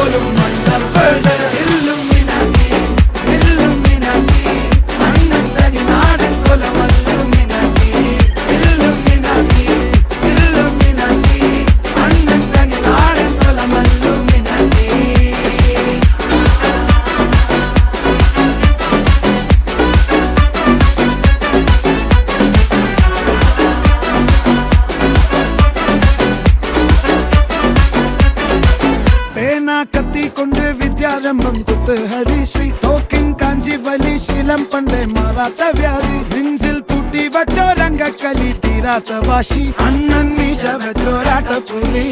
പോലും മണ്ടപ്പേട് Illuminati Illuminati അണ്ണൻ തനി നാടൻ കൊലമല്ലുമിനാറ്റി ഇല്ലുമിനാറ്റി ഇല്ലുമിനാറ്റി അണ്ണൻ തനി നാടൻ കൊലമല്ലുമിനാറ്റി. കത്തി കൊണ്ട് വിദ്യാരംഭം കുത്ത് ഹരിശ്രീ തോക്കിൻ കാഞ്ചി വലി ശീലം പണ്ടേ മാറാത്ത വ്യാധി നെഞ്ചിൽ പൂട്ടി വച്ചോരംഗക്കലി തീരാത്ത വാശി അണ്ണൻ മീശ വെച്ചോരാട്ട പുലി